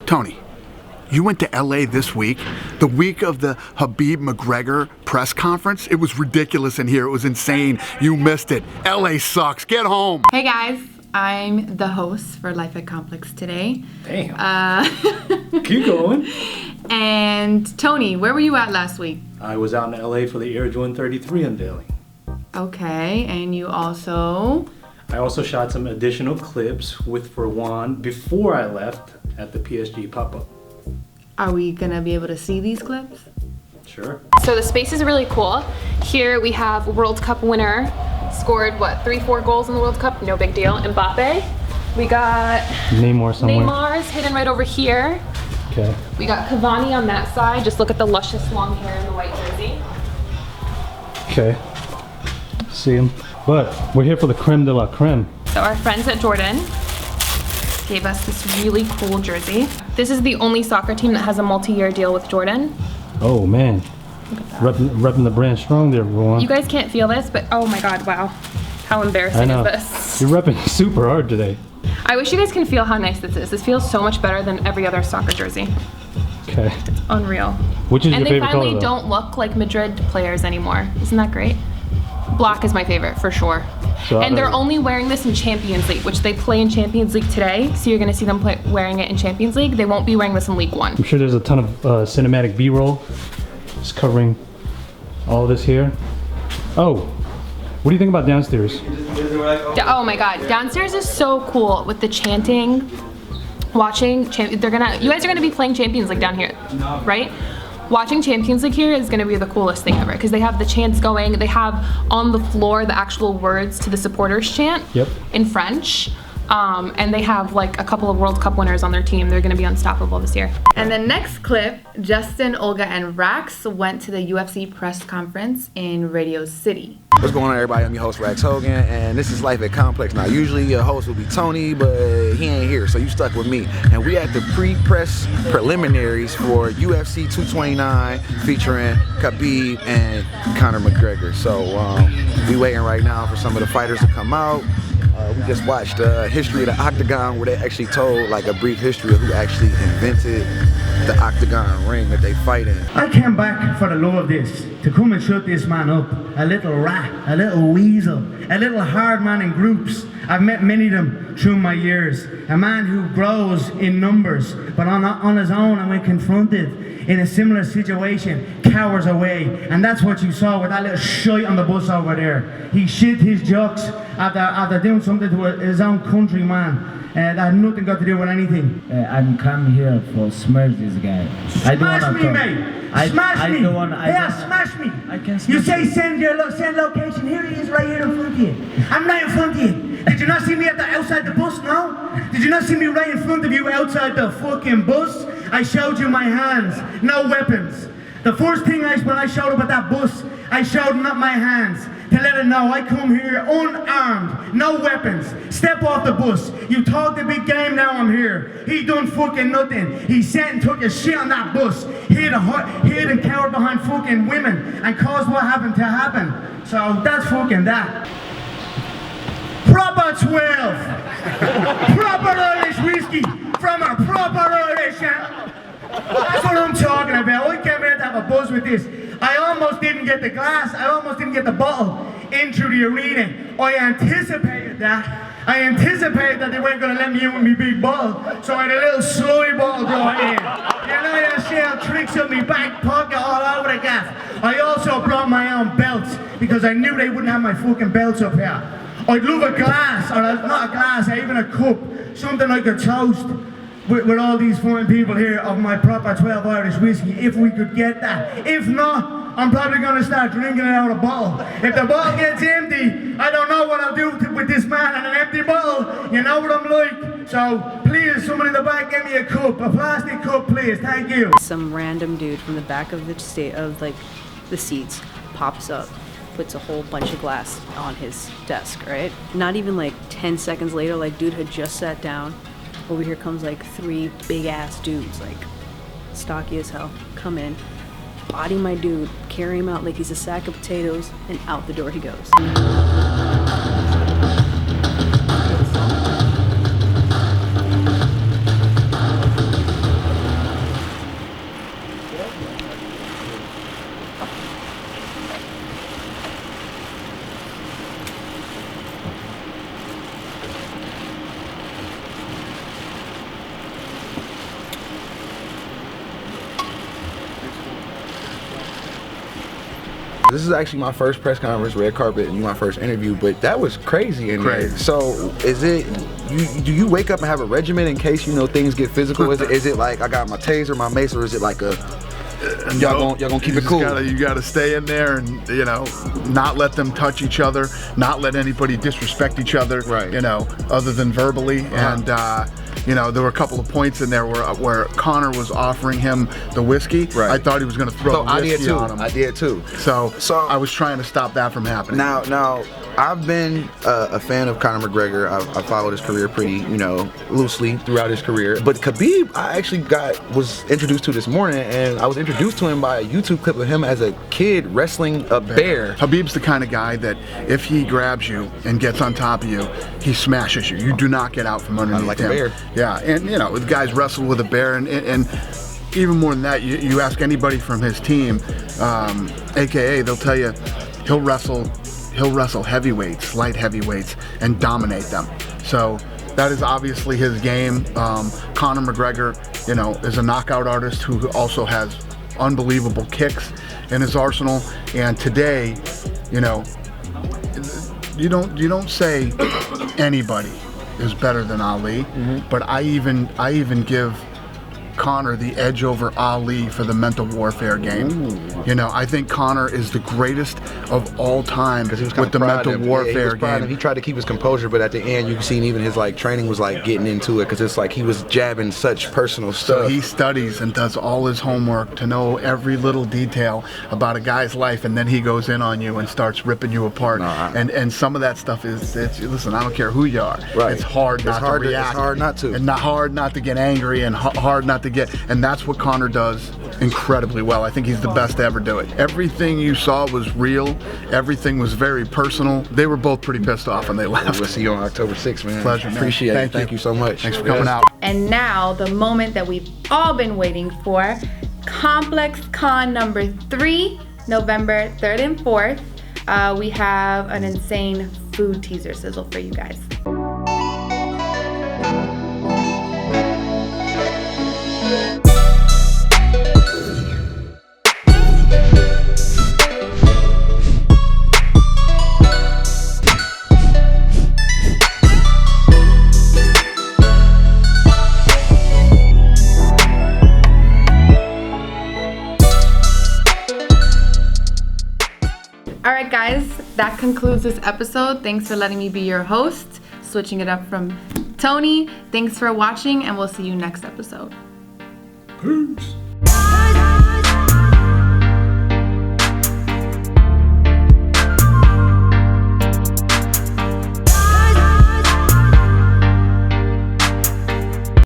Tony, you went to LA this week, the week of the Khabib McGregor press conference. It was ridiculous in here. It was insane. You missed it. LA sucks. Get home. Hey guys, I'm the host for Life at Complex today. Damn. Keep going. And Tony, where were you at last week? I was out in LA for the Air Jordan 33 unveiling. Okay, and you also... I also shot some additional clips with Rawan before I left at the PSG pop-up. Are we gonna be able to see these clips? Sure. So the space is really cool. Here we have World Cup winner, scored what, 3-4 goals in the World Cup, no big deal, Mbappe. We got Neymar somewhere. Neymar's hidden right over here. Okay. We got Cavani on that side, just look at the luscious long hair in the white jersey. Okay. See him. But we're here for the creme de la creme. So our friends at Jordan gave us this really cool jersey. This is the only soccer team that has a multi-year deal with Jordan. Oh man. Repping the brand strong there, Rawan. You guys can't feel this, but oh my god, wow. How embarrassing is this? You're repping super hard today. I wish you guys can feel how nice this is. This feels so much better than every other soccer jersey. Okay. It's unreal. Which is your favorite color? And they finally don't look like Madrid players anymore. Isn't that great? Black is my favorite, for sure. So and they're only wearing this in Champions League, which they play in Champions League today, so you're gonna see them wearing it in Champions League. They won't be wearing this in League One. I'm sure there's a ton of cinematic B-roll just covering all this here. Oh, what do you think about downstairs? Oh my god, downstairs is so cool with the chanting, watching, you guys are gonna be playing Champions League down here, right? Watching Champions League here is going to be the coolest thing ever because they have the chants going. They have on the floor the actual words to the supporters chant in French. And they have like a couple of World Cup winners on their team. They're going to be unstoppable this year. And the next clip, Justin, Olga, and Rax went to the UFC press conference in Radio City. What's going on, everybody? I'm your host, Rax Hogan, and this is Life at Complex. Now, usually your host would be Tony, but he ain't here, so you stuck with me. And we at the pre-press preliminaries for UFC 229 featuring Khabib and Conor McGregor. So we waiting right now for some of the fighters to come out. We just watched History of the Octagon, where they actually told like a brief history of who actually invented the octagon ring that they fight in. I came back for the love of this, to come and shut this man up. A little rat, a little weasel, a little hard man in groups. I've met many of them through my years. A man who grows in numbers, but on his own, and when confronted in a similar situation, cowers away. And that's what you saw with that little shite on the bus over there. He shit his jocks after doing something to his own countryman. That had nothing got to do with anything. I'm come here for smash this guy. Smash me, mate! Smash me! Smash me! I can smash you say send location. Here he is, right here in front of you. I'm right in front of you. Did you not see me outside the bus, no? Did you not see me right in front of you outside the fucking bus? I showed you my hands, no weapons. The first thing when I showed up at that bus, I showed not my hands. To let her know I come here unarmed, no weapons. Step off the bus. You talked a big game, now I'm here. He done fucking nothing. He sat and took a shit on that bus. Hid and cowered behind fucking women and caused what happened to happen. So that's fucking that. Proper 12. Proper Irish whiskey from a proper Irish. That's what I'm talking about. I came here to have a buzz with this. I almost didn't get the glass, I almost didn't get the bottle into the arena. I anticipated that. I anticipated that they weren't going to let me in with my big bottle, so I had a little sloy bottle brought in. You know, you see how tricks in my back pocket all over the gaff. I also brought my own belts, because I knew they wouldn't have my fucking belts up here. I'd love a glass, or not a glass, even a cup, something like a toast. With all these fine people here of my proper 12 Irish whiskey, if we could get that. If not, I'm probably going to start drinking it out of a bottle. If the bottle gets empty, I don't know what I'll do with this man and an empty bottle. You know what I'm like. So please, someone in the back, get me a cup, a plastic cup, please. Thank you. Some random dude from the back of the seats pops up, puts a whole bunch of glass on his desk, right? Not even like 10 seconds later, like dude had just sat down. Over here comes like 3 big ass dudes, like stocky as hell, come in, body my dude, carry him out like he's a sack of potatoes, and out the door he goes. This is actually my first press conference, red carpet, and my first interview, but that was crazy in there. So is it, do you wake up and have a regimen in case, you know, things get physical? Is it like I got my taser, my mace, or is it like a, y'all gonna keep it cool? You gotta stay in there and, you know, not let them touch each other, not let anybody disrespect each other, you know, other than verbally. And you know, there were a couple of points in there where Conor was offering him the whiskey. I thought he was going to throw the whiskey on him. I did too. So I was trying to stop that from happening. Now I've been a fan of Conor McGregor. I followed his career pretty, you know, loosely throughout his career. But Khabib, I actually was introduced to this morning, and I was introduced to him by a YouTube clip of him as a kid wrestling a bear. Khabib's the kind of guy that if he grabs you and gets on top of you, he smashes you. You do not get out from underneath like him. A bear. Yeah, and you know, the guys wrestle with a bear, and even more than that, you ask anybody from his team, AKA, they'll tell you he'll wrestle heavyweights, light heavyweights, and dominate them. So that is obviously his game. Conor McGregor, you know, is a knockout artist who also has unbelievable kicks in his arsenal. And today, you know, you don't say anybody is better than Ali, but I even give Conor the edge over Ali for the mental warfare game. You know, I think Conor is the greatest of all time with the mental warfare game. He tried to keep his composure, but at the end, you can see even his like training was like getting into it, because it's like he was jabbing such personal stuff. So he studies and does all his homework to know every little detail about a guy's life, and then he goes in on you and starts ripping you apart. And some of that stuff is, listen, I don't care who you are. It's hard not to react. It's hard not to. And hard not to get angry, and hard not to get, and that's what Conor does incredibly well. I think he's the best to ever do it. Everything you saw was real. Everything was very personal. They were both pretty pissed off when they left. We'll see you on October 6th, man. Pleasure, man. Appreciate it. Thank you so much. Thanks for coming out. And now, the moment that we've all been waiting for, Complex Con number 3, November 3rd and 4th. We have an insane food teaser sizzle for you guys. Alright guys, that concludes this episode. Thanks for letting me be your host, switching it up from Tony. Thanks for watching, and we'll see you next episode. Peace.